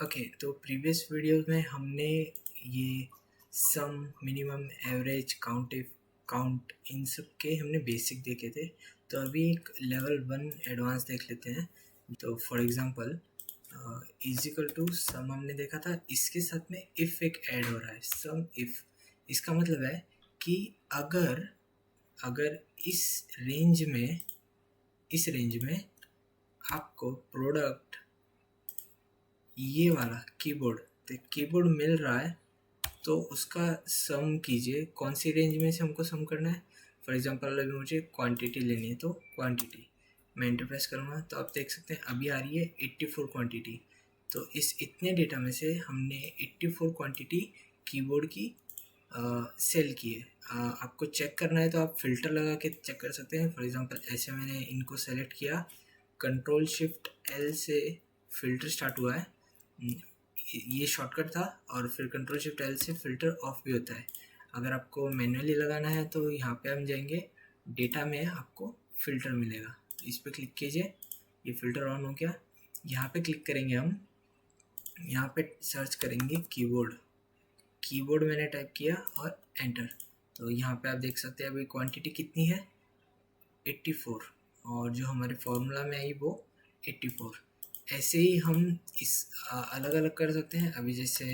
Okay, तो previous video में हमने ये सम, मिनिमम, एवरेज, काउंट इन सब के हमने बेसिक देखे थे। तो अभी एक लेवल 1 एडवांस देख लेते हैं। तो फॉर एग्जांपल इजिकल टू सम हमने देखा था, इसके साथ में इफ़ एक ऐड हो रहा है, सम इफ़। इसका मतलब है कि अगर इस रेंज में आपको प्रोडक्ट ये वाला कीबोर्ड मिल रहा है तो उसका सम कीजिए। कौन सी रेंज में से हमको सम करना है? फॉर एग्जांपल अभी मुझे क्वांटिटी लेनी है, तो क्वांटिटी मैं एंटर प्रेस करूँगा तो आप देख सकते हैं अभी आ रही है 84 क्वांटिटी। तो इस इतने डेटा में से हमने 84 क्वांटिटी कीबोर्ड की सेल की है। आपको चेक करना है तो आप फिल्टर लगा के चेक कर सकते हैं। फॉर एग्जांपल ऐसे मैंने इनको सेलेक्ट किया, कंट्रोल शिफ्ट एल से फ़िल्टर स्टार्ट हुआ है, ये शॉर्टकट था, और फिर कंट्रोल शिफ्ट एल से फ़िल्टर ऑफ भी होता है। अगर आपको मैन्युअली लगाना है तो यहाँ पे हम जाएंगे, डेटा में आपको फ़िल्टर मिलेगा, तो इस पर क्लिक कीजिए, ये फ़िल्टर ऑन हो गया। यहाँ पे क्लिक करेंगे हम, यहाँ पे सर्च करेंगे कीबोर्ड मैंने टाइप किया और एंटर। तो यहाँ पे आप देख सकते हैं अभी क्वांटिटी कितनी है, 84, और जो हमारे फॉर्मूला में आई वो 84। ऐसे ही हम इस अलग अलग कर सकते हैं। अभी जैसे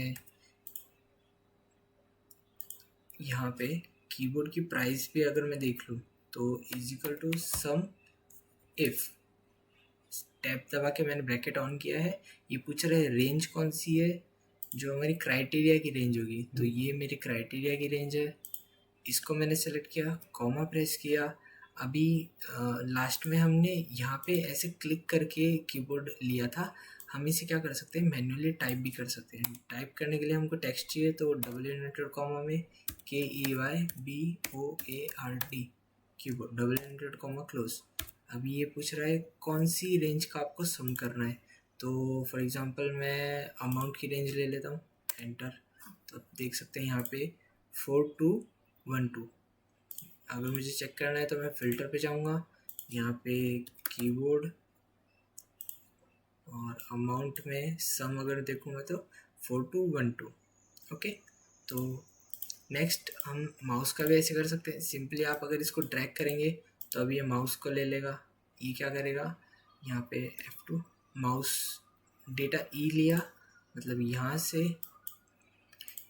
यहाँ पे कीबोर्ड की प्राइस भी अगर मैं देख लूँ तो is equal to sum if, tab दबा के मैंने ब्रैकेट ऑन किया है। ये पूछ रहा है रेंज कौन सी है, जो हमारी क्राइटेरिया की रेंज होगी, तो ये मेरी क्राइटेरिया की रेंज है। इसको मैंने सेलेक्ट किया, कॉमा प्रेस किया। अभी लास्ट में हमने यहाँ पे ऐसे क्लिक करके कीबोर्ड लिया था, हम इसे क्या कर सकते हैं, मैन्युअली टाइप भी कर सकते हैं। टाइप करने के लिए हमको टेक्स्ट चाहिए, तो डबल इनवर्टेड कॉमा में KEYBOARD keyboard, double inverted comma close. अभी ये पूछ रहा है कौन सी रेंज का आपको सम करना है, तो फॉर एग्जांपल मैं अमाउंट की रेंज ले लेता हूँ, एंटर। तो आप देख सकते हैं यहाँ पे 4212। अगर मुझे चेक करना है तो मैं फ़िल्टर पे जाऊँगा, यहाँ पे कीबोर्ड और अमाउंट में सम अगर देखूँगा तो 4212। ओके, तो नेक्स्ट हम माउस का भी ऐसे कर सकते हैं। सिंपली आप अगर इसको ड्रैग करेंगे तो अभी ये माउस को ले लेगा। ये क्या करेगा, यहाँ पे F2, माउस डेटा ई लिया, मतलब यहाँ से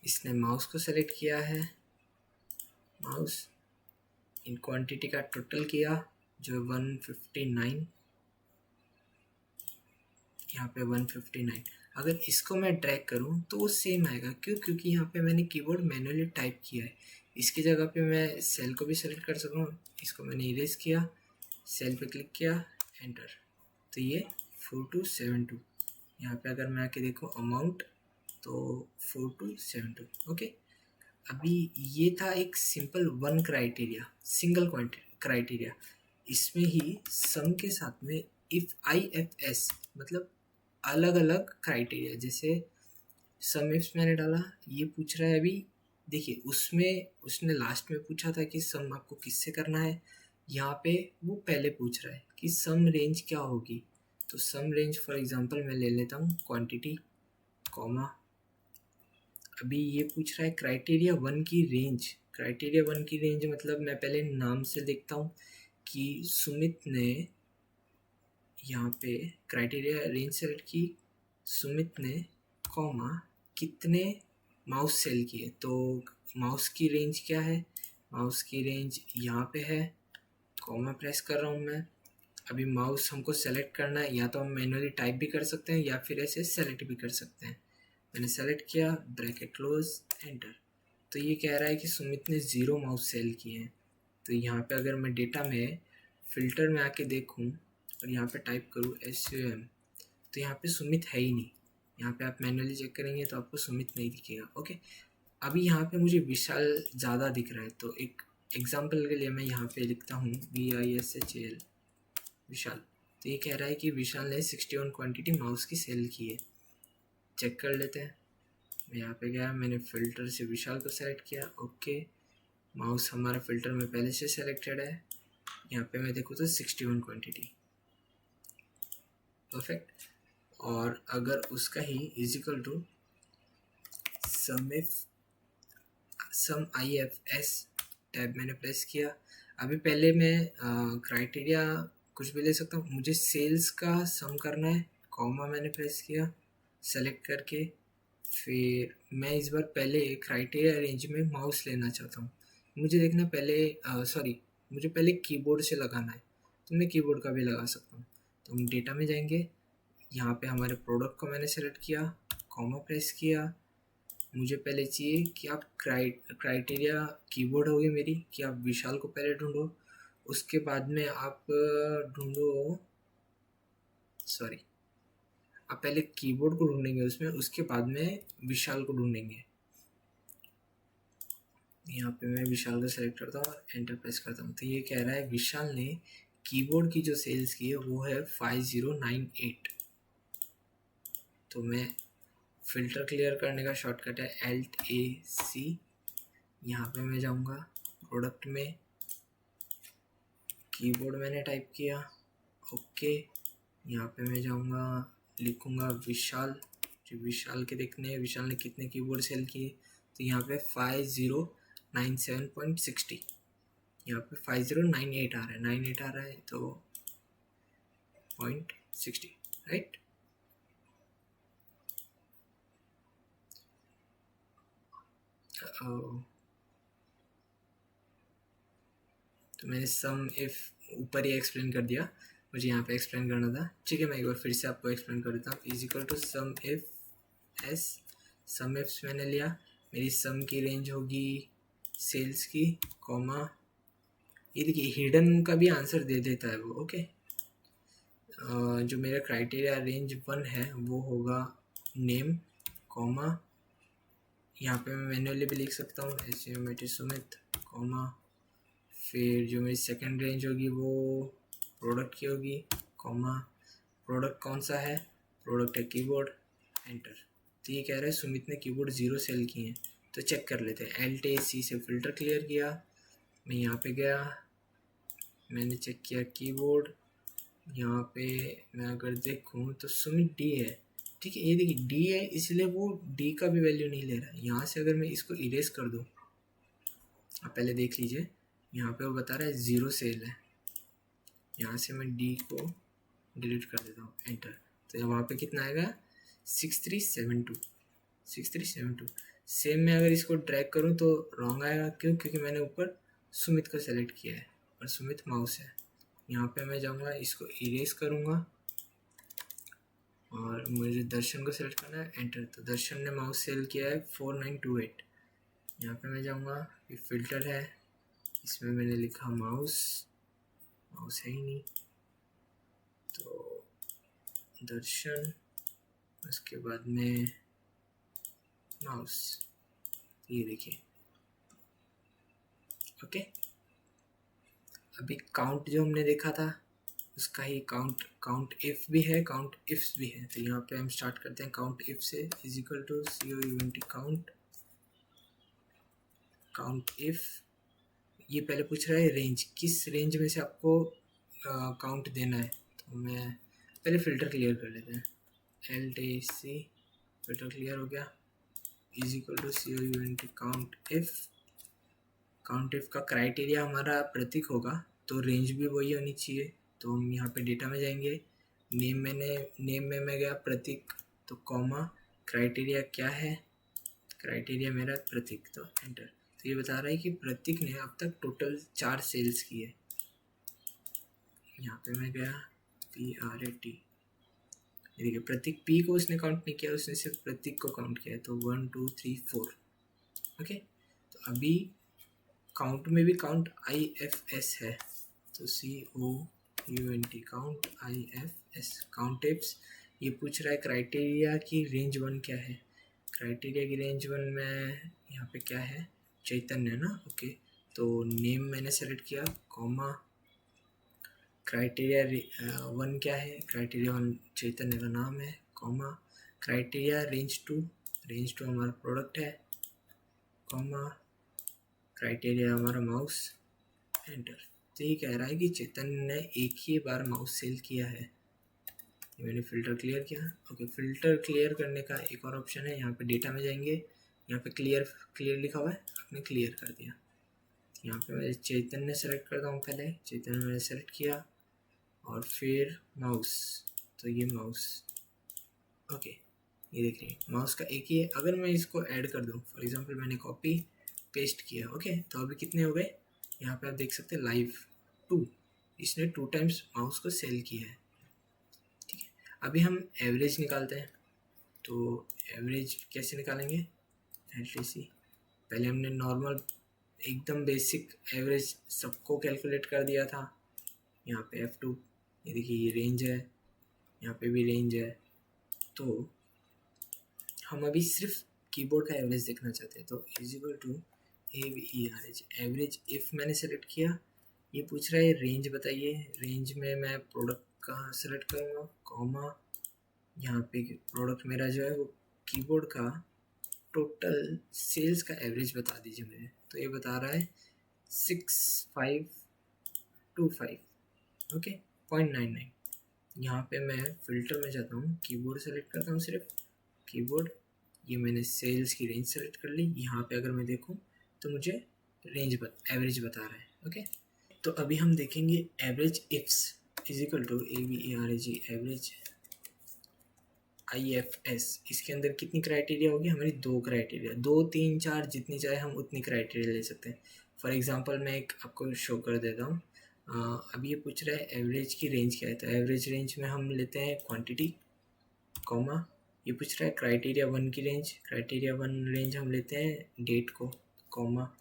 इसने माउस को सेलेक्ट किया है, माउस इन क्वांटिटी का टोटल किया जो है 159, यहाँ पे 159। अगर इसको मैं ड्रैग करूँ तो वो सेम आएगा, क्योंकि यहाँ पे मैंने कीबोर्ड मैनुअली टाइप किया है। इसकी जगह पे मैं सेल को भी सेलेक्ट कर सकूँ, इसको मैंने इरेज किया, सेल पे क्लिक किया, एंटर। तो ये 4272। यहाँ पे अगर मैं आके देखूँ अमाउंट तो 4272। ओके, अभी ये था एक simple one criteria, single criteria. इसमें ही सम के साथ में इफ़ IFS, मतलब अलग अलग क्राइटेरिया। जैसे सम इफ्स मैंने डाला, ये पूछ रहा है अभी, देखिए उसमें उसने लास्ट में पूछा था कि सम आपको किससे करना है, यहाँ पे वो पहले पूछ रहा है कि सम रेंज क्या होगी। तो सम रेंज फॉर एग्जांपल मैं ले लेता हूँ क्वांटिटी, कॉमा। अभी ये पूछ रहा है क्राइटेरिया 1 की रेंज। क्राइटेरिया 1 की रेंज मतलब मैं पहले नाम से देखता हूँ कि सुमित ने, यहाँ पे क्राइटेरिया रेंज सेलेक्ट की, सुमित ने कॉमा कितने माउस सेल किए। तो माउस की रेंज क्या है, माउस की रेंज यहाँ पे है, कॉमा प्रेस कर रहा हूँ मैं। अभी माउस हमको सेलेक्ट करना है, या तो हम मैनुअली टाइप भी कर सकते हैं या फिर ऐसे सेलेक्ट भी कर सकते हैं। मैंने सेलेक्ट किया, ब्रैकेट क्लोज, एंटर। तो ये कह रहा है कि सुमित ने 0 माउस सेल किए हैं। तो यहाँ पे अगर मैं डेटा में फ़िल्टर में आके देखूँ और यहाँ पे टाइप करूँ SUM, तो यहाँ पे सुमित है ही नहीं। यहाँ पे आप मैनुअली चेक करेंगे तो आपको सुमित नहीं दिखेगा। ओके, अभी यहाँ पे मुझे विशाल ज़्यादा दिख रहा है, तो एक एग्जांपल के लिए मैं यहाँ पे लिखता हूँ VISHAL, विशाल। तो ये कह रहा है कि विशाल ने 61 क्वांटिटी माउस की सेल की है। चेक कर लेते हैं। मैं यहाँ पे गया, मैंने फ़िल्टर से विशाल को सेलेक्ट किया। ओके, माउस हमारा फ़िल्टर में पहले से सेलेक्टेड है। यहाँ पे मैं देखूँ तो 61 क्वांटिटी, परफेक्ट। और अगर उसका ही is equal to sum I F S tab मैंने प्रेस किया। अभी पहले मैं क्राइटेरिया कुछ भी ले सकता हूँ, मुझे सेल्स का सम करना है, कॉमा मैंने प्रेस किया सेलेक्ट करके। फिर मैं इस बार पहले क्राइटेरिया रेंज में माउस लेना चाहता हूँ, मुझे देखना पहले सॉरी मुझे पहले कीबोर्ड से लगाना है, तो मैं कीबोर्ड का भी लगा सकता हूँ। तो हम डेटा में जाएंगे, यहाँ पे हमारे प्रोडक्ट को मैंने सेलेक्ट किया, कॉमा प्रेस किया। मुझे पहले चाहिए कि आप क्राइटेरिया कीबोर्ड होगी मेरी कि आप विशाल को पहले ढूंढो, उसके बाद में आप ढूंढो सॉरी आप पहले कीबोर्ड को ढूंढेंगे उसमें, उसके बाद में विशाल को ढूंढेंगे। यहाँ पे मैं विशाल को सेलेक्ट करता हूँ और एंटर प्रेस करता हूँ। तो ये कह रहा है विशाल ने कीबोर्ड की जो सेल्स की है वो है 5098। तो मैं फ़िल्टर क्लियर करने का शॉर्टकट है Alt+A+C। यहाँ पे मैं जाऊँगा प्रोडक्ट में, कीबोर्ड मैंने टाइप किया, ओके। यहाँ पे मैं जाऊँगा, लिखूँगा विशाल, जो विशाल के देखने हैं विशाल ने कितने कीबोर्ड सेल किए। तो यहाँ पे 5097.60, यहाँ पे 5098 आ रहा है, 98 आ रहा है तो 0.60 राइट। तो मैंने सम इफ ऊपर ही एक्सप्लेन कर दिया, मुझे यहाँ पे एक्सप्लेन करना था। ठीक है, मैं एक बार फिर से आपको एक्सप्लेन कर देता हूँ। Is equal to sum if S, sum ifs मैंने लिया, मेरी सम की रेंज होगी सेल्स की, कॉमा ये देखिए हिडन का भी आंसर दे देता है वो, ओके। जो मेरा क्राइटेरिया रेंज 1 है वो होगा नेम, कॉमा यहाँ पे मैं मैन्युअली भी लिख सकता हूँ एस्टिमेटेड सुमित, कॉमा फिर जो मेरी सेकंड रेंज होगी वो प्रोडक्ट की होगी, कॉमा प्रोडक्ट कौन सा है, प्रोडक्ट है कीबोर्ड, एंटर। तो ये कह रहा है सुमित ने कीबोर्ड 0 सेल किए हैं, तो चेक कर लेते हैं। Alt+C से फ़िल्टर क्लियर किया, मैं यहाँ पे गया, मैंने चेक किया कीबोर्ड, यहाँ पे मैं अगर देखूँ तो सुमित डी है, ठीक है। ये देखिए डी है इसलिए वो डी का भी वैल्यू नहीं ले रहा है। यहाँ से अगर मैं इसको इरेज कर दूँ, आप पहले देख लीजिए, यहाँ पे वो बता रहा है 0 सेल है, यहाँ से मैं डी को डिलीट कर देता हूँ, एंटर। तो वहाँ पे कितना आएगा 6372। सेम मैं अगर इसको ड्रैग करूँ तो रॉन्ग आएगा, क्यों? क्योंकि मैंने ऊपर सुमित को सेलेक्ट किया है और सुमित माउस है। यहाँ पे मैं जाऊँगा, इसको इरेज करूँगा और मुझे दर्शन को सेलेक्ट करना है, एंटर। तो दर्शन ने माउस सेल किया है 4928। यहाँ पे मैं जाऊँगा, ये फ़िल्टर है, इसमें मैंने लिखा माउस, माउस है ही नहीं, तो दर्शन, उसके बाद में माउस, ये देखिए, ओके। अभी काउंट जो हमने देखा था उसका ही काउंट इफ भी है, काउंट इफ्स भी है। तो यहाँ पे हम स्टार्ट करते हैं काउंट इफ से, is equal to COUNT count if. ये पहले पूछ रहा है रेंज, किस रेंज में से आपको काउंट देना है। तो मैं पहले फ़िल्टर क्लियर कर लेते हैं, Alt+C, फ़िल्टर क्लियर हो गया, is equal to COUNT count if का क्राइटेरिया हमारा प्रतीक होगा, तो रेंज भी वही होनी चाहिए। तो हम यहाँ पे डेटा में जाएंगे, नेम में मैं गया प्रतीक, तो कॉमा क्राइटेरिया क्या है, क्राइटेरिया मेरा प्रतीक, तो एंटर। तो ये बता रहा है कि प्रतीक ने अब तक टोटल 4 सेल्स की है। यहाँ पे मैं गया PRAT, देखिए प्रतीक P को उसने काउंट नहीं किया, उसने सिर्फ प्रतीक को काउंट किया है। तो 1 2 3 4, ओके। तो अभी काउंट में भी काउंट IFS है, तो COUNT count IFS count ifs. ये पूछ रहा है क्राइटेरिया की रेंज 1 क्या है, क्राइटेरिया की रेंज 1 में यहाँ पे क्या है, चैतन्य ना, ओके। तो नेम मैंने सेलेक्ट किया, कॉमा क्राइटेरिया 1 क्या है, क्राइटेरिया 1 चैतन्य का नाम है, कॉमा क्राइटेरिया रेंज 2 हमारा प्रोडक्ट है, कॉमा क्राइटेरिया हमारा माउस, एंटर। तो ये कह रहा है कि चेतन ने एक ही बार माउस सेल किया है, ये मैंने फ़िल्टर क्लियर किया। ओके, फ़िल्टर क्लियर करने का एक और ऑप्शन है, यहाँ पे डेटा में जाएंगे, यहाँ पे क्लियर लिखा हुआ है, आपने क्लियर कर दिया। यहाँ पे मैं चैतन्य सेलेक्ट करता हूँ, पहले चैतन्य मैंने सेलेक्ट किया और फिर माउस, तो ये माउस, ओके ये देखिए माउस का एक ही है। अगर मैं इसको ऐड कर दूँ, फॉर एग्जांपल मैंने कॉपी पेस्ट किया, ओके तो अभी कितने हो गए, यहाँ पे आप देख सकते हैं लाइव 2, इसने 2 टाइम्स माउस को सेल किया है। ठीक है, अभी हम एवरेज निकालते हैं। तो एवरेज कैसे निकालेंगे, एलटीसी, पहले हमने नॉर्मल एकदम बेसिक एवरेज सबको कैलकुलेट कर दिया था। यहाँ पे F2, ये देखिए ये रेंज है, यहाँ पे भी रेंज है। तो हम अभी सिर्फ कीबोर्ड का एवरेज देखना चाहते हैं, तो is equal to AVERAGE, average if मैंने सेलेक्ट किया, ये पूछ रहा है रेंज बताइए, रेंज में मैं प्रोडक्ट का सेलेक्ट करूँगा, कॉमा यहाँ पे प्रोडक्ट मेरा जो है वो कीबोर्ड का टोटल सेल्स का एवरेज बता दीजिए मुझे। तो ये बता रहा है 6525, ओके 0.99। यहाँ पे मैं फ़िल्टर में जाता हूँ, कीबोर्ड सेलेक्ट करता हूँ सिर्फ कीबोर्ड, ये मैंने सेल्स की रेंज सेलेक्ट कर ली। यहाँ पे अगर मैं देखूँ तो मुझे एवरेज बता रहा है, ओके। तो अभी हम देखेंगे average ifs is equal to AVERAGE, average IFS, इसके अंदर कितनी क्राइटेरिया होगी हमारी, 2 क्राइटेरिया, 2 3 4 जितनी चाहे हम उतनी क्राइटेरिया ले सकते हैं। फॉर एग्जांपल मैं एक आपको शो कर देता हूँ। अभी ये पूछ रहा है एवरेज की रेंज क्या है, तो एवरेज रेंज में हम लेते हैं क्वांटिटी, कॉमा ये पूछ रहा है क्राइटेरिया 1 की रेंज, क्राइटेरिया 1 रेंज हम लेते हैं डेट को, कॉमा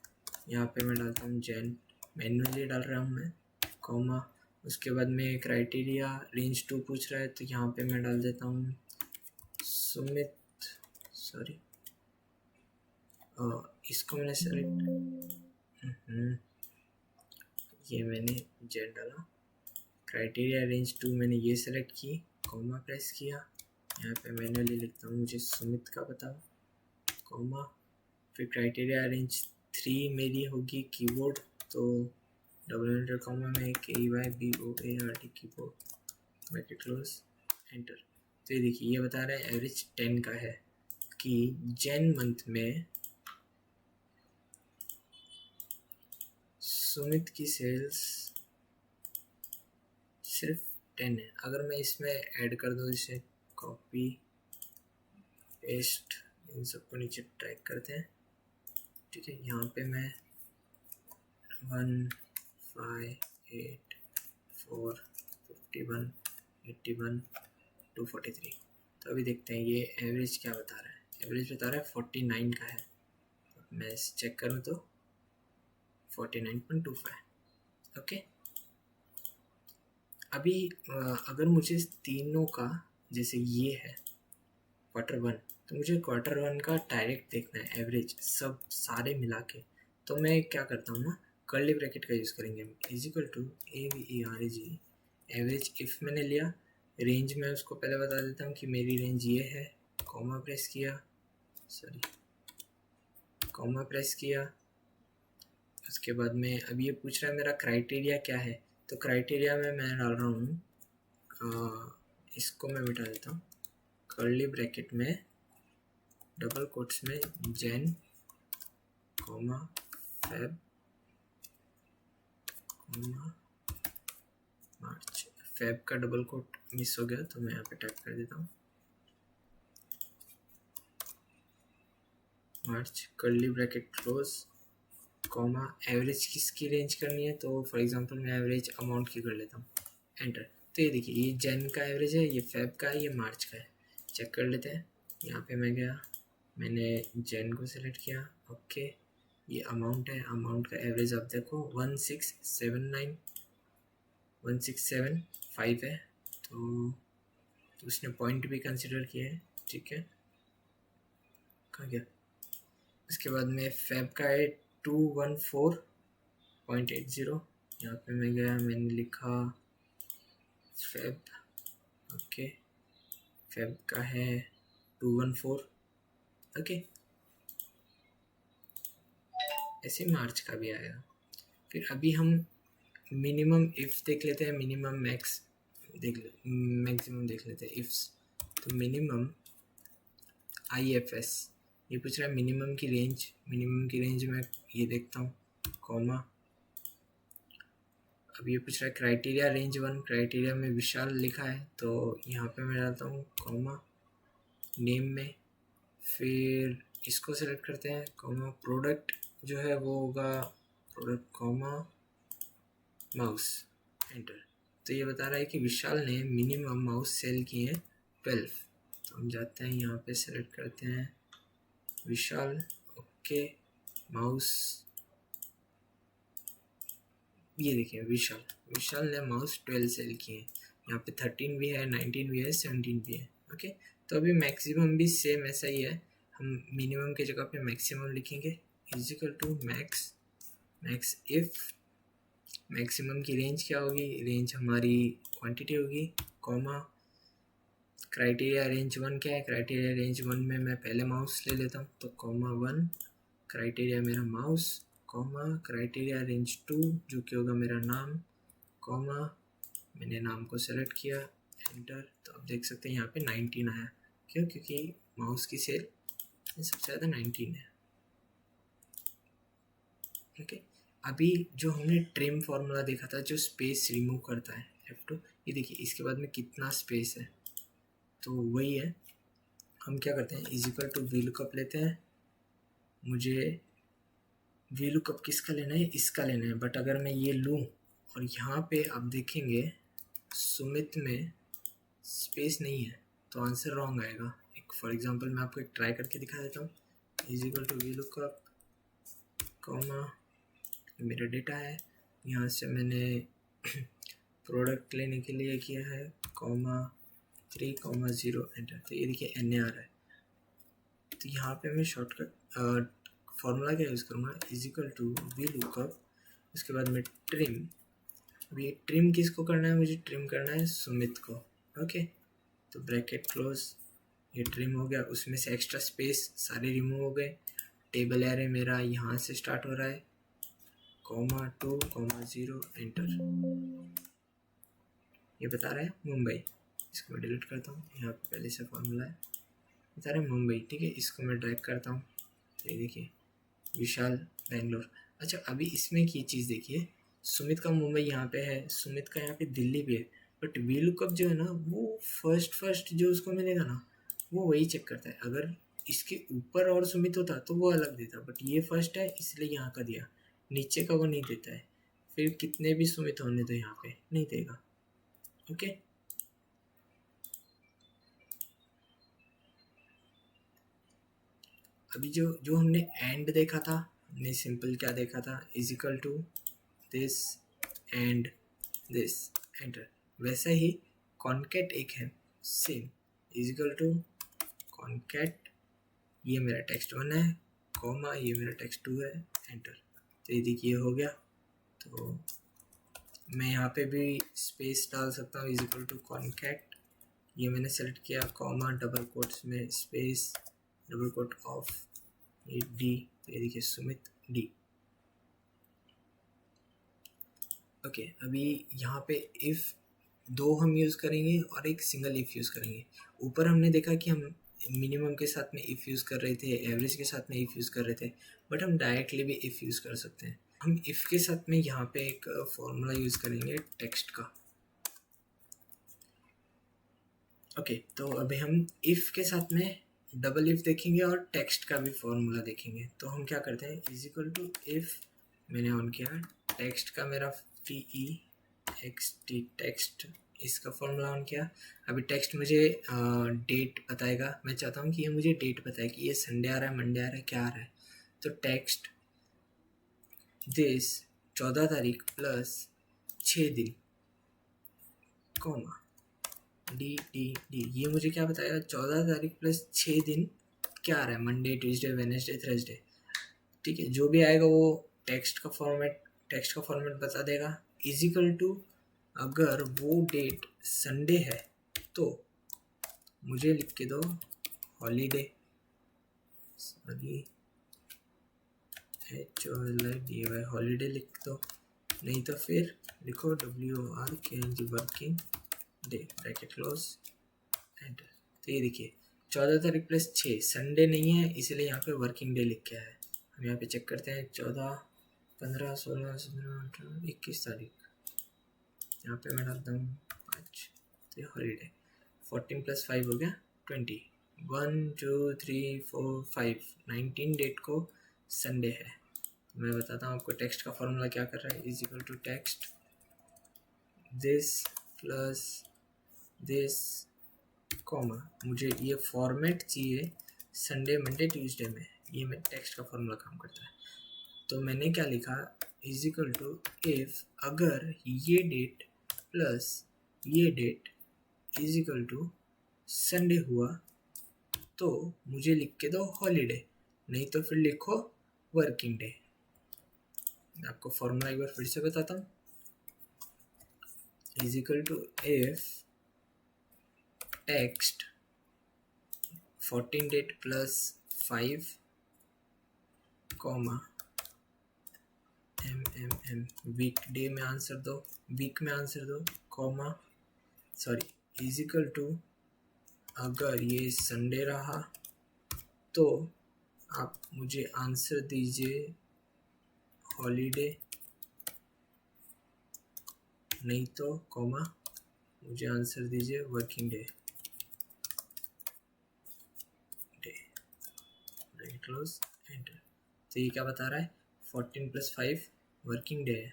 यहाँ पे मैं डालता हूँ जैन, मैन्युअली डाल रहा हूँ मैं, कॉमा उसके बाद में क्राइटेरिया रेंज 2 पूछ रहा है, तो यहाँ पे मैं डाल देता हूँ सुमित, सॉरी इसको मैंने सेलेक्ट, ये मैंने जेड डाला, क्राइटेरिया रेंज 2 मैंने ये सेलेक्ट की, कॉमा प्रेस किया, यहाँ पे मैन्युअली लिखता हूँ मुझे सुमित का बताओ, कॉमा फिर क्राइटेरिया रेंज 3 मेरी होगी कीबोर्ड, तो डबल एंटर कॉमा में KEYBOARD keyboard, bracket close, enter. तो ये देखिए ये बता रहा है एवरेज 10 का है कि जैन मंथ में सुमित की सेल्स सिर्फ 10 है। अगर मैं इसमें ऐड कर दूँ, इसे कॉपी पेस्ट, इन सबको नीचे ट्रैक करते हैं, ठीक है। यहाँ पे मैं 1 5 8 4 51 81 243, तो अभी देखते हैं ये एवरेज क्या बता रहा है। एवरेज बता रहा है 49 का है, मैं इसे चेक करूँ तो 49.25, ओके। अभी अगर मुझे तीनों का, जैसे ये है Q1, तो मुझे Q1 का डायरेक्ट देखना है एवरेज सब सारे मिला के, तो मैं क्या करता हूँ ना, कर्ली ब्रैकेट का यूज़ करेंगे हम, is equal to AVERAGE, average if मैंने लिया, रेंज में उसको पहले बता देता हूँ कि मेरी रेंज ये है, कॉमा प्रेस किया, सॉरी कॉमा प्रेस किया, उसके बाद में अब ये पूछ रहा है मेरा क्राइटेरिया क्या है, तो क्राइटेरिया में मैं डाल रहा हूँ, इसको मैं मिटा देता हूँ, कर्ली ब्रैकेट में डबल कोट्स में जैन कॉमा फेब कॉमा मार्च, फेब का डबल कोट मिस हो गया तो मैं यहाँ पे टाइप कर देता हूँ March, curly bracket close, comma average किसकी रेंज करनी है, तो फॉर एग्जांपल मैं एवरेज अमाउंट की कर लेता हूँ, एंटर। तो ये देखिए ये जैन का एवरेज है, ये फेब का है, ये मार्च का है, चेक कर लेते हैं। यहाँ पे मैं गया, मैंने जैन को सेलेक्ट किया, ओके ये अमाउंट है, अमाउंट का एवरेज आप देखो 1675 है, तो उसने पॉइंट भी कंसिडर किया है, ठीक है। कहाँ गया, उसके बाद में फेब का है 214.80, यहाँ पे मैं गया, मैंने लिखा फेब, ओके फेब का है 214, ओके ऐसे मार्च का भी आएगा। फिर अभी हम मिनिमम इफ देख लेते हैं, मिनिमम मैक्स मैक्सिमम देख लेते हैं इफ्स। तो मिनिमम IFS, ये पूछ रहा है मिनिमम की रेंज में ये देखता हूँ कॉमा। अब ये पूछ रहा है क्राइटेरिया रेंज 1, क्राइटेरिया में विशाल लिखा है तो यहाँ पे मैं डालता हूँ कॉमा नेम में, फिर इसको सेलेक्ट करते हैं कॉमा, प्रोडक्ट जो है वो होगा प्रोडक्ट कॉमा माउस, एंटर। तो ये बता रहा है कि विशाल ने मिनिमम माउस सेल किए हैं 12। तो हम जाते हैं यहाँ पे सेलेक्ट करते हैं विशाल, ओके माउस, ये देखिए विशाल ने माउस 12 सेल किए हैं। यहाँ पे 13 भी है, 19 भी है, 17 भी है। ओके, तो अभी मैक्सिमम भी सेम ऐसा ही है, हम मिनिमम की जगह पे मैक्सिमम लिखेंगे is equal to max if maximum की रेंज क्या होगी, रेंज हमारी क्वांटिटी होगी, कॉमा क्राइटेरिया रेंज 1 क्या है, क्राइटेरिया रेंज 1 में मैं पहले माउस ले लेता हूँ तो कॉमा 1 क्राइटेरिया मेरा माउस, कॉमा क्राइटेरिया रेंज 2 जो कि होगा मेरा नाम, कॉमा मैंने नाम को सेलेक्ट किया, एंटर। तो आप देख सकते हैं यहाँ पे 19 आया, क्यों, क्योंकि माउस की सेल सबसे ज़्यादा 19 है। ओके, अभी जो हमने ट्रिम फार्मूला देखा था जो स्पेस रिमूव करता है F2, ये देखिए इसके बाद में कितना स्पेस है, तो वही है। हम क्या करते हैं is equal to V lookup लेते हैं, मुझे वी लुकअप किसका लेना है, इसका लेना है, बट अगर मैं ये लूँ और यहाँ पे आप देखेंगे सुमित में स्पेस नहीं है तो आंसर रॉन्ग आएगा। एक फॉर एग्जांपल मैं आपको एक ट्राई करके दिखा देता हूँ, is equal to V lookup comma मेरा डेटा है, यहाँ से मैंने प्रोडक्ट लेने के लिए किया है कॉमा 3,0 एंटर। तो ये देखिए NA आ रहा है, तो यहाँ पे मैं शॉर्टकट फॉर्मूला क्या यूज़ करूँगा, is equal to V lookup, उसके बाद में ट्रिम। अभी ट्रिम किसको करना है, मुझे ट्रिम करना है सुमित को। ओके, तो ब्रैकेट क्लोज, ये ट्रिम हो गया, उसमें से एक्स्ट्रा स्पेस सारे रिमूव हो गए। टेबल एरे मेरा यहाँ से स्टार्ट हो रहा है कॉमा 2,0 एंटर। ये बता रहा है मुंबई, इसको मैं डिलीट करता हूँ, यहाँ पे पहले से फॉर्मूला है, बता रहे मुंबई, ठीक है। इसको मैं ड्रैग करता हूँ, ये देखिए विशाल बेंगलोर। अच्छा, अभी इसमें की चीज़ देखिए, सुमित का मुंबई यहाँ पे है, सुमित का यहाँ पे दिल्ली भी है, बट वी लुकअप जो है ना वो फर्स्ट जो उसको मिलेगा ना वो वही चेक करता है। अगर इसके ऊपर और सुमित होता तो वो अलग देता, बट ये फर्स्ट है इसलिए यहाँ का दिया, नीचे का वो नहीं देता है। फिर कितने भी सुमित होने तो यहाँ पे नहीं देगा। ओके, अभी जो हमने एंड देखा था, हमने सिंपल क्या देखा था, is equal to this and this enter, वैसा ही कॉन्केट एक है same, is equal to concat, ये मेरा टेक्स्ट 1 है कॉमा ये मेरा टेक्स्ट 2 है एंटर। तो ये देखिए हो गया, तो मैं यहाँ पे भी स्पेस डाल सकता हूँ, इज इक्वल टू कॉन्केट, ये मैंने सेलेक्ट किया कॉमा डबल कोट्स में स्पेस डबल कोट ऑफ ये डी, तो ये देखिए सुमित डी। ओके, अभी यहाँ पे इफ़ दो हम यूज़ करेंगे और एक सिंगल इफ़ यूज़ करेंगे। ऊपर हमने देखा कि हम मिनिमम के साथ में इफ़ यूज़ कर रहे थे, एवरेज के साथ में इफ़ यूज़ कर रहे थे, बट हम डायरेक्टली भी इफ़ यूज़ कर सकते हैं। हम इफ़ के साथ में यहाँ पे एक फॉर्मूला यूज़ करेंगे टेक्स्ट का। ओके, तो अभी हम इफ़ के साथ में डबल इफ़ देखेंगे और टेक्स्ट का भी फॉर्मूला देखेंगे। तो हम क्या करते हैं, इज इक्वल टू इफ़ मैंने ऑन किया, टेक्स्ट का मेरा TEXT टेक्स्ट, इसका फॉर्मूला ऑन किया। अभी टेक्स्ट मुझे डेट बताएगा, मैं चाहता हूँ कि ये मुझे डेट बताए कि ये संडे आ रहा है, मंडे आ रहा है, क्या आ रहा है। तो टेक्स्ट दिस 14 तारीख प्लस 6 दिन कॉमा डी, ये मुझे क्या बताएगा, 14 तारीख प्लस 6 दिन क्या आ रहा है, मंडे ट्यूसडे वेडनेसडे थर्सडे, ठीक है। जो भी आएगा वो टेक्स्ट का फॉर्मेट बता देगा। इजिकल टू अगर वो डेट संडे है तो मुझे लिख के दो हॉलीडे, हॉलीडे लिख दो, नहीं तो फिर लिखो WORKING working day bracket close enter. तो ये देखिए 14 तारीख प्लस 6 संडे नहीं है, इसलिए यहाँ पे वर्किंग डे लिख के आया है। हम यहाँ पे चेक करते हैं 14, 15, 16, 17, 18, 21 तारीख, यहाँ पे मैं डालता हूँ 5, तो ये हॉलीडे। 14 प्लस 5 हो गया 20, 1 2 3 4 5, 19 डेट को संडे है। मैं बताता हूँ आपको टेक्स्ट का फॉर्मूला क्या कर रहा है, is equal to text this plus this comma, मुझे ये फॉर्मेट चाहिए संडे मंडे ट्यूसडे में, ये मैं टेक्स्ट का फॉर्मूला काम करता है। तो मैंने क्या लिखा, इज इक्वल टू इफ अगर ये डेट प्लस ये date is equal to Sunday हुआ तो मुझे लिख के दो हॉलीडे, नहीं तो फिर लिखो वर्किंग डे। आपको फॉर्मूला एक बार फिर से बताता हूँ, is equal to if text 14 date plus 5 comma M week day में आंसर दो, वीक में आंसर दो comma sorry is equal to अगर ये संडे रहा तो आप मुझे आंसर दीजिए हॉलीडे, नहीं तो कॉमा मुझे आंसर दीजिए वर्किंग डे क्लोज एंटर। तो ये क्या बता रहा है, 14 प्लस 5 वर्किंग डे है।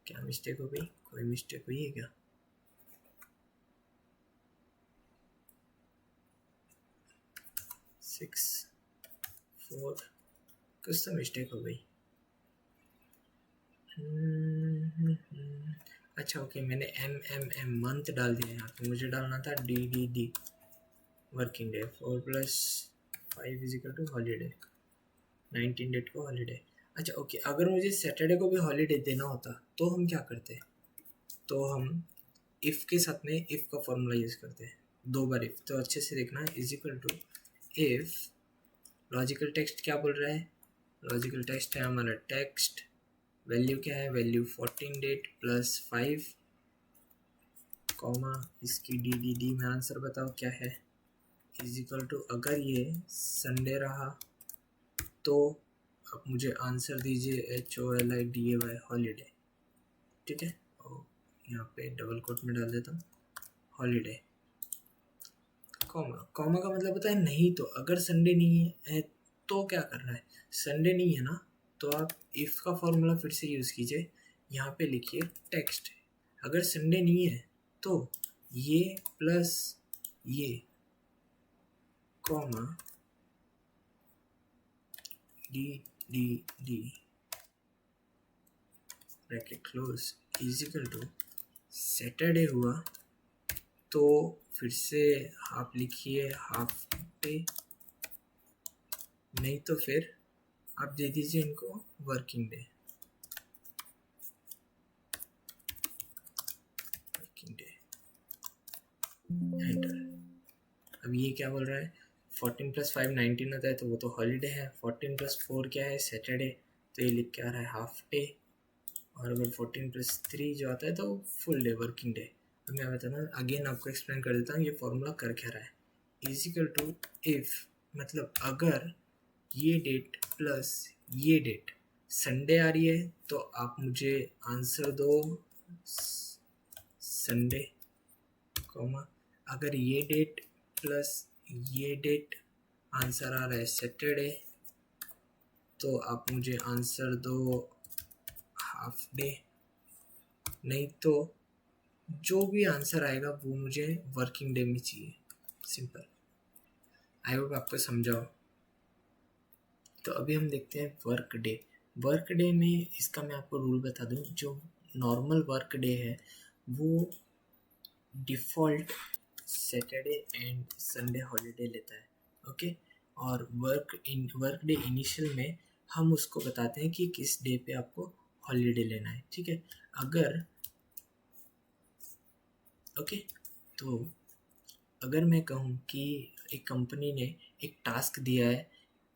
क्या मिस्टेक हो गई, कोई मिस्टेक हुई है क्या? सिक्स 4 कुछ तो मिस्टेक हो गई। अच्छा ओके, मैंने एम मंथ डाल दिया यहाँ पे, मुझे डालना था डी वर्किंग डे। 4 प्लस 5 is equal to holiday, 19 date को हॉलीडे। अच्छा ओके, अगर मुझे सैटरडे को भी हॉलीडे देना होता तो हम क्या करते, तो हम इफ़ के साथ में इफ़ का फॉर्मूला यूज़ करते हैं, 2 बार इफ़। तो अच्छे से देखना, is equal to if logical text क्या बोल रहा है, लॉजिकल टेक्स्ट है हमारा टेक्स्ट, वैल्यू क्या है, वैल्यू 14 डेट प्लस 5 कॉमा इसकी डी में आंसर बताओ क्या है, इज इक्वल टू अगर ये संडे रहा तो अब मुझे आंसर दीजिए HOLIDAY हॉलीडे, ठीक है। और यहाँ पे डबल कोट में डाल देता हूँ हॉलीडे कॉमा, कॉमा का मतलब होता है नहीं तो, अगर संडे नहीं है तो क्या कर रहा है, संडे नहीं है ना तो आप इफ़ का फॉर्मूला फिर से यूज़ कीजिए, यहाँ पे लिखिए टेक्स्ट, अगर संडे नहीं है तो ये प्लस ये comma D bracket close is equal to Saturday हुआ तो फिर से आप लिखिए हाफ डे, नहीं तो फिर आप दे दीजिए इनको वर्किंग डे, एंटर। अब ये क्या बोल रहा है, 14 प्लस 5 19 होता है तो वो तो हॉलीडे है, 14 प्लस 4 क्या है सैटरडे, तो ये लिख के आ रहा है हाफ डे, और अगर 14 प्लस 3 जो आता है तो फुल डे वर्किंग डे। अब मैं बताता हूँ, अगेन आपको एक्सप्लेन कर देता हूँ ये फॉर्मूला कर क्या रहा है, इज इक्वल टू इफ़ मतलब अगर ये डेट प्लस ये डेट संडे आ रही है तो आप मुझे आंसर दो संडे कॉमा, अगर ये डेट प्लस ये डेट आंसर आ रहा है सैटरडे तो आप मुझे आंसर दो हाफ डे, नहीं तो जो भी आंसर आएगा वो मुझे वर्किंग डे में चाहिए, सिंपल। आई होप आपको समझाओ। तो अभी हम देखते हैं वर्क डे। वर्क डे में इसका मैं आपको रूल बता दूं, जो नॉर्मल वर्क डे है वो default Saturday and Sunday holiday लेता है, ओके। और वर्क डे इनिशियल में हम उसको बताते हैं कि किस डे पे आपको हॉलीडे लेना है, ठीक है। अगर ओके तो अगर मैं कहूँ कि एक कंपनी ने एक टास्क दिया है,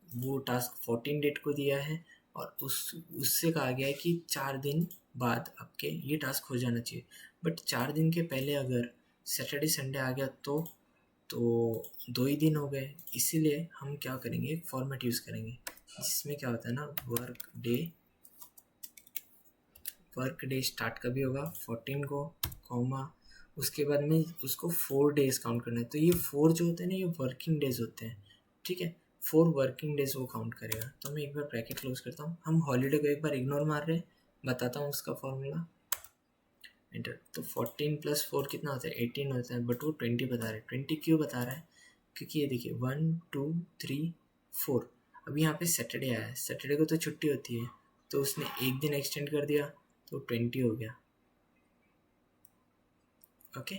वो टास्क 14 डेट को दिया है और उससे कहा गया है कि 4 दिन बाद आपके ये टास्क हो जाना चाहिए, बट 4 दिन के पहले अगर सैटरडे संडे आ गया तो 2 ही दिन हो गए। इसीलिए हम क्या करेंगे, एक फॉर्मेट यूज़ करेंगे जिसमें क्या होता है ना, वर्क डे स्टार्ट कभी होगा 14 को, कॉमा उसके बाद में उसको 4 डेज काउंट करना है। तो ये 4 जो होते हैं ना, ये वर्किंग डेज होते हैं, ठीक है। 4 वर्किंग डेज वो काउंट करेगा। तो मैं एक बार ब्रैकेट क्लोज करता हूँ। हम हॉलीडे को एक बार इग्नोर मार रहे हैं, बताता हूँ उसका फॉर्मूला, एंटर। तो 14 + 4 कितना होता है, 18 होता है, बट वो 20 बता रहा है। 20 क्यों बता रहा है, क्योंकि ये देखिए 1 2 3 4, अभी यहाँ पे सैटरडे आया है, सैटरडे को तो छुट्टी होती है, तो उसने एक दिन एक्सटेंड कर दिया तो 20 हो गया। ओके,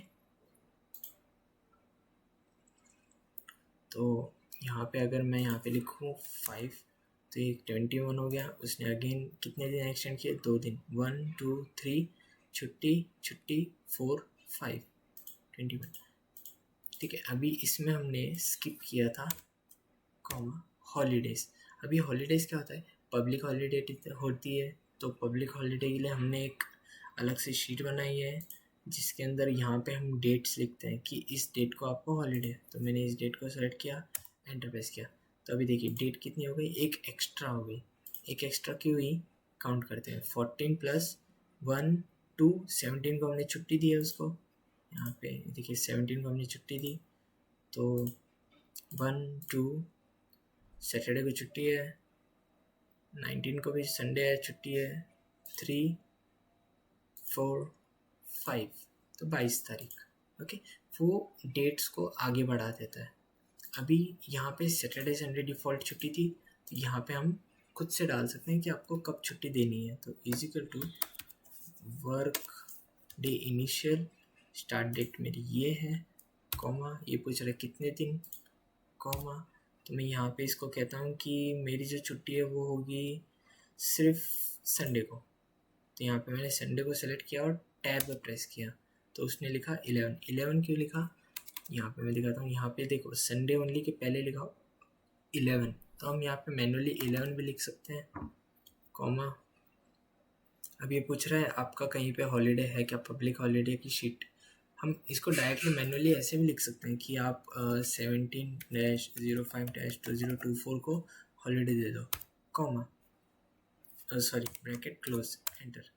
तो यहाँ पे अगर मैं यहाँ पे लिखूँ 5, तो ये 21 हो गया। उसने अगेन कितने दिन एक्सटेंड किए, 2 दिन, 1 2 3, छुट्टी छुट्टी 4 5, 21, ठीक है। अभी इसमें हमने स्किप किया था कॉमा हॉलीडेज़। अभी हॉलीडेज़ क्या होता है, पब्लिक हॉलीडे होती है, तो पब्लिक हॉलीडे के लिए हमने एक अलग से शीट बनाई है जिसके अंदर यहाँ पे हम डेट्स लिखते हैं कि इस डेट को आपको हॉलीडे है। तो मैंने इस डेट को सेलेक्ट किया, एंटर प्रेस किया। तो अभी देखिए डेट कितनी हो गई, एक एक्स्ट्रा हो गई। एक एक्स्ट्रा क्यों हुई, काउंट करते हैं। 14 + 1 2, 17 को हमने छुट्टी दी है उसको, यहाँ पे देखिए 17 को हमने छुट्टी दी, तो 1 2, सैटरडे को छुट्टी है, 19 को भी संडे है, छुट्टी है, 3 4 5, तो 22 तारीख। ओके, वो डेट्स को आगे बढ़ा देता है। अभी यहाँ पे सैटरडे संडे डिफ़ॉल्ट छुट्टी थी, तो यहाँ पे हम खुद से डाल सकते हैं कि आपको कब छुट्टी देनी है। तो is equal to work day initial, start date मेरी ये है, कॉमा ये पूछ रहा है कितने दिन, कॉमा तो मैं यहाँ पे इसको कहता हूँ कि मेरी जो छुट्टी है वो होगी सिर्फ संडे को। तो यहाँ पे मैंने संडे को सेलेक्ट किया और टैब पे प्रेस किया, तो उसने लिखा 11। 11 क्यों लिखा, यहाँ पे मैं दिखाता हूँ। यहाँ पे देखो संडे ओनली के पहले लिखा 11, तो हम यहाँ पे मैनुअली 11 भी लिख सकते हैं, कॉमा। अब ये पूछ रहा है आपका कहीं पे हॉलीडे है क्या, पब्लिक हॉलीडे की शीट। हम इसको डायरेक्टली मैनुअली ऐसे भी लिख सकते हैं कि आप 17-05-2024 को हॉलीडे दे दो, comma, sorry bracket close, enter.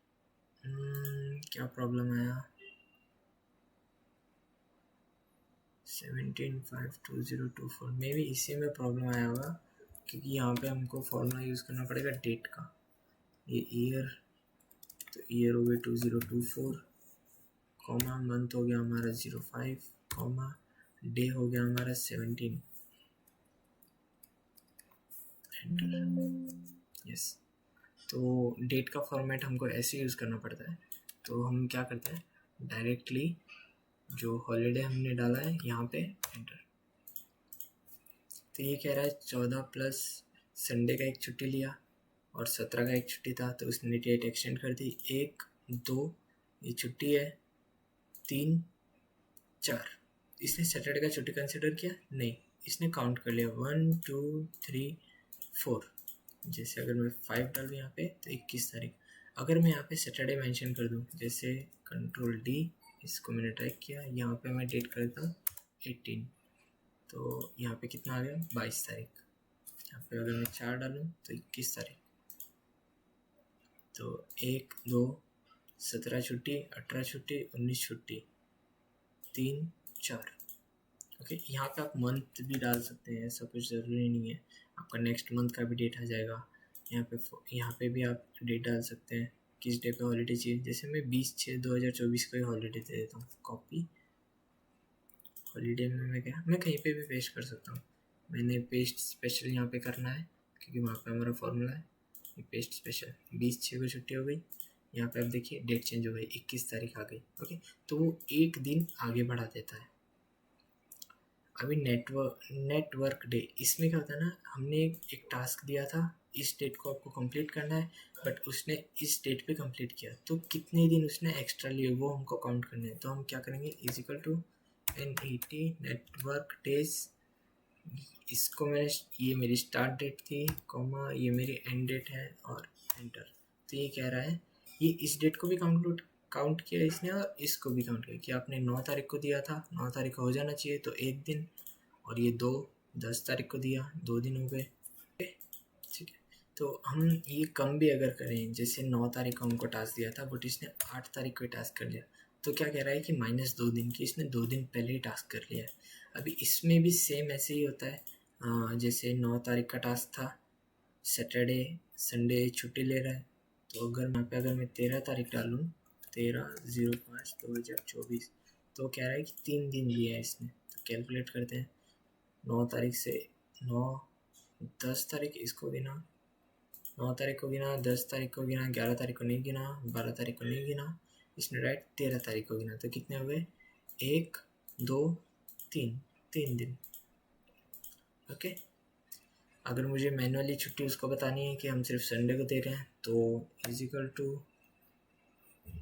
क्या प्रॉब्लम आया, 17/5/2024 में भी इसी में प्रॉब्लम आया होगा, क्योंकि यहाँ पे हमको फॉर्मूला यूज़ करना पड़ेगा डेट का। ये ईयर, तो ईयर हो गया 2024, कॉमा मंथ हो गया हमारा 05, कॉमा डे हो गया हमारा 17, एंटर। यस, तो डेट का फॉर्मेट हमको ऐसे यूज़ करना पड़ता है। तो हम क्या करते हैं, डायरेक्टली जो हॉलीडे हमने डाला है यहाँ पे, एंटर। तो ये कह रहा है 14 प्लस संडे का एक छुट्टी लिया और 17 का एक छुट्टी था, तो उसने डेट एक्सटेंड कर दी। 1 2 ये छुट्टी है, 3 4, इसने सैटरडे का छुट्टी कंसिडर किया नहीं, इसने काउंट कर लिया 1 2 3 4। जैसे अगर मैं 5 डालूँ यहाँ पे तो 21 तारीख। अगर मैं यहाँ पे सैटरडे मेंशन कर दूँ, जैसे कंट्रोल D, इसको मैंने टाइप किया, यहाँ पे मैं डेट कर देता हूँ 18, तो यहाँ पे कितना आ गया 22 तारीख। यहाँ पे अगर मैं 4 डालूँ तो 21 तारीख। तो 1 2 17 छुट्टी, 18 छुट्टी, 19 छुट्टी, 3 4। ओके, यहाँ पे आप मंथ भी डाल सकते हैं, ऐसा कुछ ज़रूरी नहीं है। आपका नेक्स्ट मंथ का भी डेट आ जाएगा। यहाँ पे भी आप डेट डाल सकते हैं किस डे पे हॉलीडे चाहिए। जैसे मैं 20/6/2024 को ही हॉलीडे दे देता हूँ, कॉपी हॉलीडे में मैं कहीं पे भी पेस्ट कर सकता हूँ। मैंने पेस्ट स्पेशल यहाँ पे करना है क्योंकि वहाँ पे हमारा फॉर्मूला है। ये पेस्ट स्पेशल 20/6 को छुट्टी हो गई। यहाँ पे आप देखिए डेट चेंज हो गई, 21 तारीख आ गई। ओके, तो वो एक दिन आगे बढ़ा देता है। अभी नेटवर्क डे, इसमें क्या होता है ना, हमने एक टास्क दिया था, इस डेट को आपको कंप्लीट करना है, बट उसने इस डेट पे कंप्लीट किया, तो कितने दिन उसने एक्स्ट्रा लिए वो हमको काउंट करने हैं। तो हम क्या करेंगे, is equal to NET network days, इसको मैंने, ये मेरी स्टार्ट डेट थी, कॉमा ये मेरी एंड डेट है, और एंटर। तो ये कह रहा है ये इस डेट को भी काउंट किया इसने और इसको भी काउंट किया कि आपने 9 तारीख को दिया था, 9 तारीख को हो जाना चाहिए तो 1 दिन, और ये 10 तारीख को दिया, 2 दिन हो गए। ठीक है, तो हम ये कम भी अगर करें, जैसे 9 तारीख को हमको टास्क दिया था बट इसने 8 तारीख को ही टास्क कर लिया, तो क्या कह रहा है कि -2 दिन की, इसने 2 दिन पहले ही टास्क कर लिया है। अभी इसमें भी सेम ऐसे ही होता है, जैसे 9 तारीख का टास्क था, सैटरडे संडे छुट्टी ले रहा है, तो अगर यहाँ पे मैं 13 तारीख डालूँ, 13/05/2024, तो कह रहा है कि 3 दिन लिया है इसने। तो कैलकुलेट करते हैं, 9 तारीख से 9, 10 तारीख इसको गिना, 9 तारीख को गिना, 10 तारीख को गिना, 11 तारीख को नहीं गिना, 12 तारीख को नहीं गिना, इसने राइट 13 तारीख को गिना। तो कितने हुए, 1 2 3, 3 दिन। ओके, अगर मुझे मैनुअली छुट्टी उसको बतानी है कि हम सिर्फ संडे को दे रहे हैं, तो इजिकल टू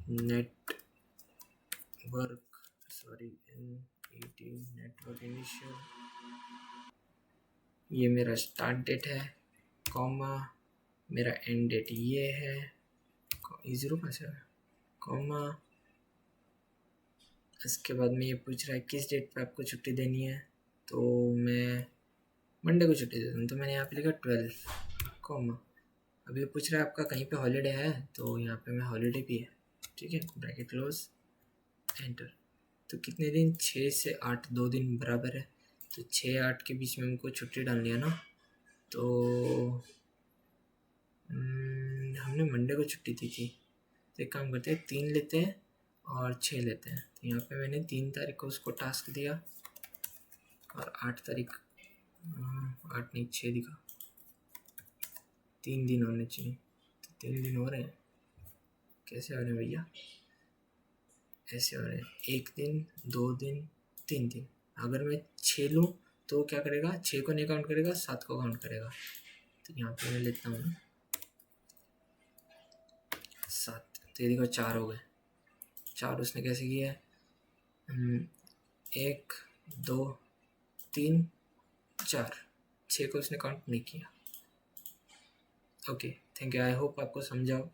नेटवर्क इनिशियल, ये मेरा स्टार्ट डेट है, कॉमा मेरा एंड डेट ये है, ज़ीरो कहाँ से है, कॉमा, इसके बाद में ये पूछ रहा है किस डेट पे आपको छुट्टी देनी है, तो मैं मंडे को छुट्टी देता हूँ, तो मैंने यहाँ पे लिखा 12, कॉमा, अब ये पूछ रहा है आपका कहीं पे हॉलीडे है, तो यहाँ पे मैं हॉलीडे भी है, ठीक है, ब्रैकेट क्लोज, एंटर। तो कितने दिन, 6 से 8, 2 दिन बराबर है, तो 6-8 के बीच में हमको छुट्टी डालनी है ना, तो हमने मंडे को छुट्टी दी थी, तो एक काम करते हैं, 3 लेते हैं और 6 लेते हैं। तो यहाँ पे मैंने 3 तारीख को उसको टास्क दिया और 8 तारीख, 8 नहीं 6 दिखा, 3 दिन होने चाहिए, तो 3 दिन हो रहे हैं, कैसे हो रहे हैं भैया, ऐसे हो रहे हैं, 1 दिन 2 दिन 3 दिन। अगर मैं 6 लूँ तो क्या करेगा, 6 को नहीं काउंट करेगा, 7 को काउंट करेगा। तो यहाँ पे मैं लेता हूँ 7, तो ये देखो 4 हो गए, 4 उसने कैसे किया है, 1 2 3 4, 6 को उसने काउंट नहीं किया। Okay, thank you, I hope आपको समझा हो।